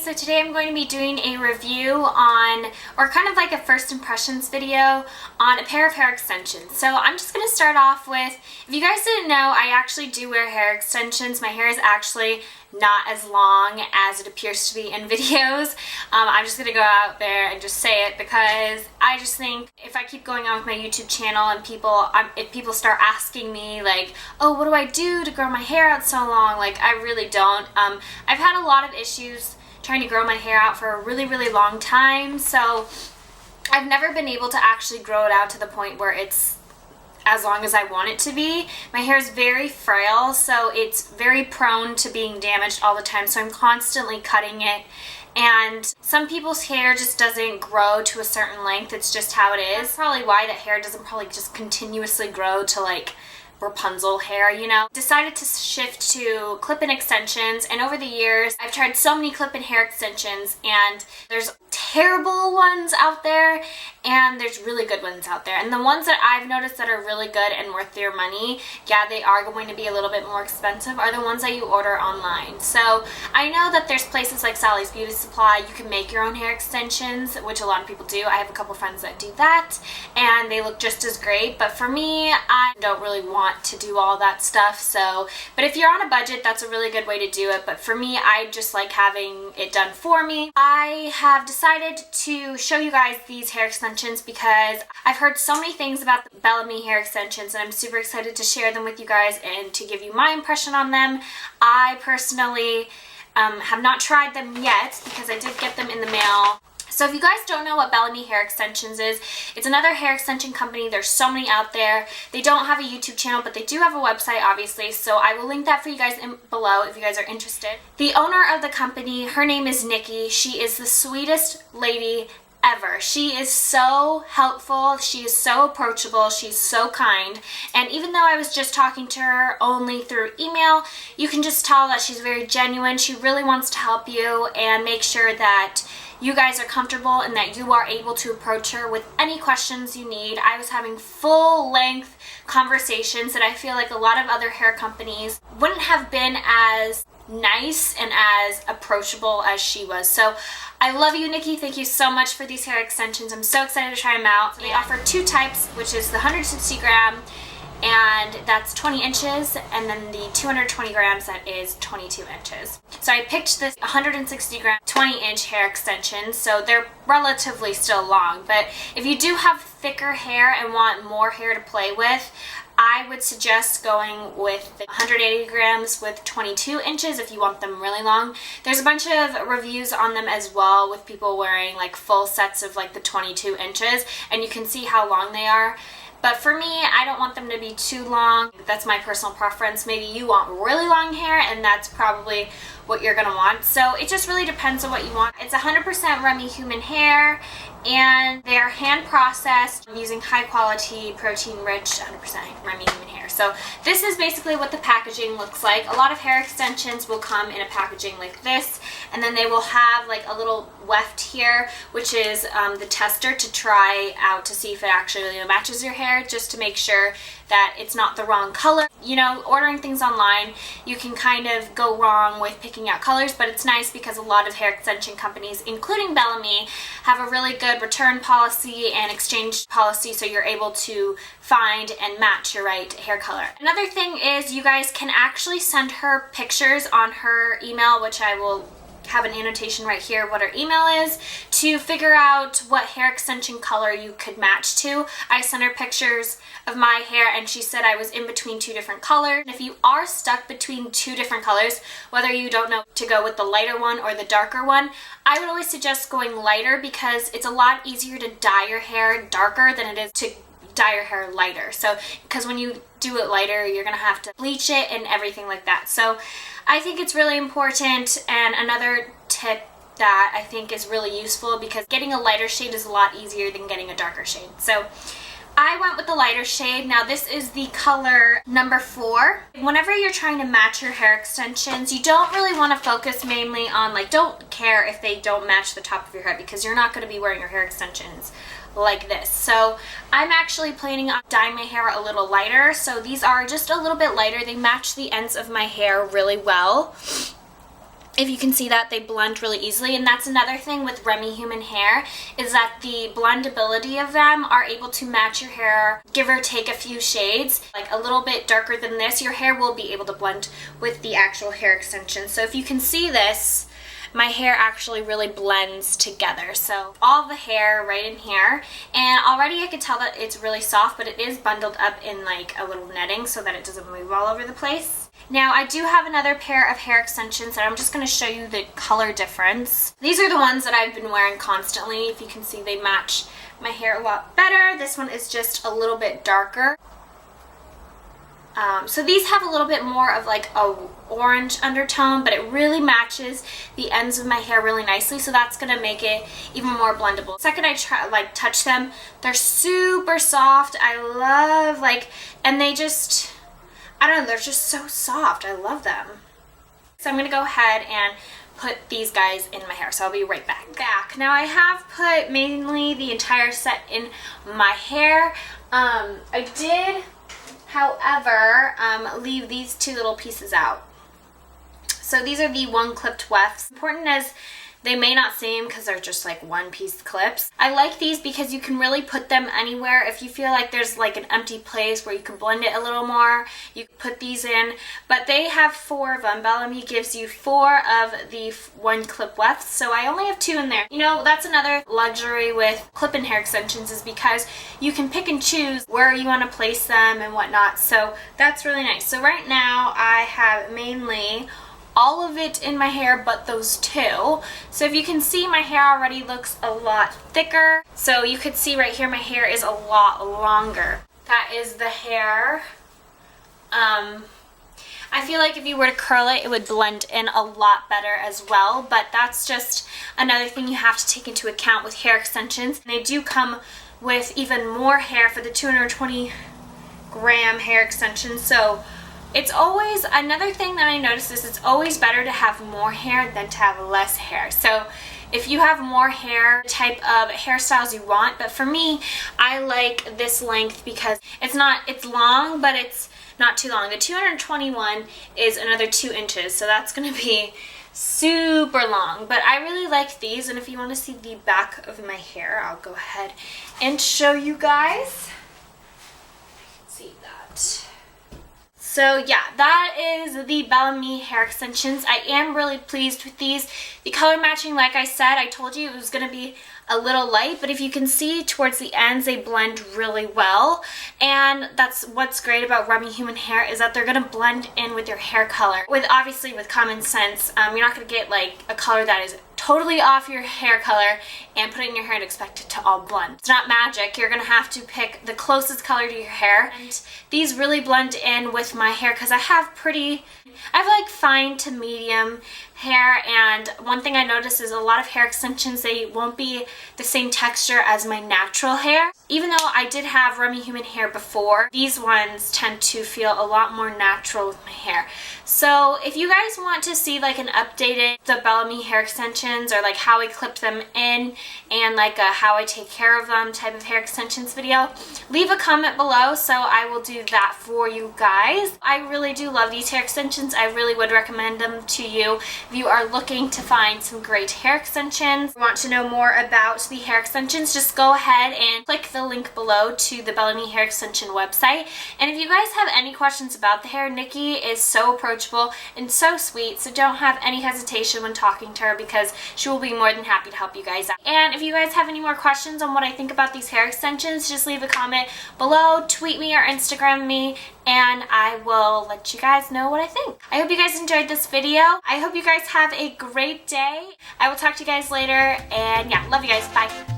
so today I'm going to be doing a review on, or kind of like a first impressions video on a pair of hair extensions. So I'm just going to start off with, if you guys didn't know, I actually do wear hair extensions. My hair is actually not as long as it appears to be in videos. I'm just going to go out there and just say it because I just think if I keep going on with my YouTube channel and if people start asking me like, oh, what do I do to grow my hair out so long? Like, I really don't. I've had a lot of issues trying to grow my hair out for a really, really long time, so I've never been able to actually grow it out to the point where it's as long as I want it to be. My hair is very frail, so it's very prone to being damaged all the time, so I'm constantly cutting it. And some people's hair just doesn't grow to a certain length. It's just how it is. That's probably why that hair doesn't probably just continuously grow to like Rapunzel hair, you know. Decided to shift to clip-in extensions, and over the years I've tried so many clip-in hair extensions, and there's terrible ones out there and there's really good ones out there. And the ones that I've noticed that are really good and worth your money, yeah, they are going to be a little bit more expensive, are the ones that you order online. So I know that there's places like Sally's Beauty Supply, you can make your own hair extensions, which a lot of people do. I have a couple friends that do that and they look just as great, but for me, I don't really want to do all that stuff. So, but if you're on a budget, that's a really good way to do it. But for me, I just like having it done for me. I have decided to show you guys these hair extensions because I've heard so many things about the BellaMi hair extensions, and I'm super excited to share them with you guys and to give you my impression on them. I personally have not tried them yet because I did get them in the mail. So if you guys don't know what BellaMi Hair Extensions is, it's another hair extension company. There's so many out there. They don't have a YouTube channel, but they do have a website, obviously, so I will link that for you guys below if you guys are interested. The owner of the company, her name is Nikki. She is the sweetest lady ever. She is so helpful, she is so approachable, she's so kind, and even though I was just talking to her only through email, you can just tell that she's very genuine. She really wants to help you and make sure that you guys are comfortable and that you are able to approach her with any questions you need. I was having full-length conversations that I feel like a lot of other hair companies wouldn't have been as nice and as approachable as she was. So I love you, Nikki. Thank you so much for these hair extensions. I'm so excited to try them out. So they offer two types, which is the 160 gram, and that's 20 inches, and then the 220 grams, that is 22 inches. So I picked this 160 gram 20 inch hair extension, so they're relatively still long, but if you do have thicker hair and want more hair to play with, I would suggest going with the 180 grams with 22 inches if you want them really long. There's a bunch of reviews on them as well with people wearing like full sets of like the 22 inches, and you can see how long they are. But for me, I don't want them to be too long. That's my personal preference. Maybe you want really long hair, and that's probably what you're gonna want. So it just really depends on what you want. It's 100% Remy human hair, and they're hand processed using high quality, protein rich, 100% Remy human hair. So this is basically what the packaging looks like. A lot of hair extensions will come in a packaging like this, and then they will have like a little weft here, which is the tester to try out to see if it actually matches your hair, just to make sure that it's not the wrong color. You know, ordering things online, you can kind of go wrong with picking out colors, but it's nice because a lot of hair extension companies, including BellaMi, have a really good return policy and exchange policy, so you're able to find and match your right hair color. Another thing is you guys can actually send her pictures on her email, which I will have an annotation right here what her email is, to figure out what hair extension color you could match to. I sent her pictures of my hair and she said I was in between two different colors. And if you are stuck between two different colors, whether you don't know to go with the lighter one or the darker one, I would always suggest going lighter because it's a lot easier to dye your hair darker than it is to dye your hair lighter. So because when you do it lighter, you're gonna have to bleach it and everything like that. So I think it's really important. And another tip that I think is really useful, because getting a lighter shade is a lot easier than getting a darker shade. So I went with the lighter shade. Now this is the color number 4. Whenever you're trying to match your hair extensions, you don't really want to focus mainly on, like, don't care if they don't match the top of your head, because you're not going to be wearing your hair extensions like this. So I'm actually planning on dyeing my hair a little lighter. So these are just a little bit lighter. They match the ends of my hair really well. If you can see that, they blend really easily, and that's another thing with BellaMi human hair, is that the blendability of them are able to match your hair, give or take a few shades. Like a little bit darker than this, your hair will be able to blend with the actual hair extension. So if you can see this, my hair actually really blends together. So all the hair right in here, and already I could tell that it's really soft, but it is bundled up in like a little netting so that it doesn't move all over the place. Now I do have another pair of hair extensions, and I'm just going to show you the color difference. These are the ones that I've been wearing constantly. If you can see, they match my hair a lot better. This one is just a little bit darker. So these have a little bit more of like a orange undertone, but it really matches the ends of my hair really nicely, so that's gonna make it even more blendable. The second I touch them, they're super soft. I love and they just, I don't know, they're just so soft. I love them. So I'm gonna go ahead and put these guys in my hair, so I'll be right back. Now I have put mainly the entire set in my hair. I did, however, leave these two little pieces out. So these are the one clipped wefts. Important as they may not seem, because they're just like one piece clips. I like these because you can really put them anywhere. If you feel like there's like an empty place where you can blend it a little more, you can put these in. But they have 4 of them. BellaMi gives you 4 of the one clip wefts, so I only have 2 in there. You know, that's another luxury with clip-in hair extensions, is because you can pick and choose where you want to place them and whatnot. So that's really nice. So right now I have mainly all of it in my hair but those 2. So if you can see, my hair already looks a lot thicker. So you could see right here my hair is a lot longer. That is the hair. I feel like if you were to curl it, it would blend in a lot better as well, but that's just another thing you have to take into account with hair extensions. They do come with even more hair for the 220 gram hair extension, so it's always, another thing that I noticed is it's always better to have more hair than to have less hair. So if you have more hair, type of hairstyles you want, but for me, I like this length because it's long, but it's not too long. The 221 is another 2 inches, so that's gonna be super long, but I really like these. And if you want to see the back of my hair, I'll go ahead and show you guys. See that. So yeah, that is the BellaMi hair extensions. I am really pleased with these. The color matching, like I said, I told you it was going to be a little light, but if you can see towards the ends, they blend really well. And that's what's great about BellaMi human hair, is that they're going to blend in with your hair color. Obviously with common sense, you're not going to get like a color that is totally off your hair color and put it in your hair and expect it to all blend. It's not magic. You're gonna have to pick the closest color to your hair, and these really blend in with my hair because I have like fine to medium hair, and one thing I noticed is a lot of hair extensions, they won't be the same texture as my natural hair. Even though I did have BellaMi human hair before, these ones tend to feel a lot more natural with my hair. So if you guys want to see like an updated the BellaMi hair extensions, or like how I clip them in and like a how I take care of them type of hair extensions video, leave a comment below so I will do that for you guys. I really do love these hair extensions. I really would recommend them to you if you are looking to find some great hair extensions. If you want to know more about the hair extensions, just go ahead and click the link below to the BellaMi hair extension website. And if you guys have any questions about the hair, Nikki is so approachable and so sweet, so don't have any hesitation when talking to her, because she will be more than happy to help you guys out. And if you guys have any more questions on what I think about these hair extensions, just leave a comment below, tweet me or Instagram me, and I will let you guys know what I think. I hope you guys enjoyed this video. I hope you guys have a great day. I will talk to you guys later, and yeah, love you guys. Bye.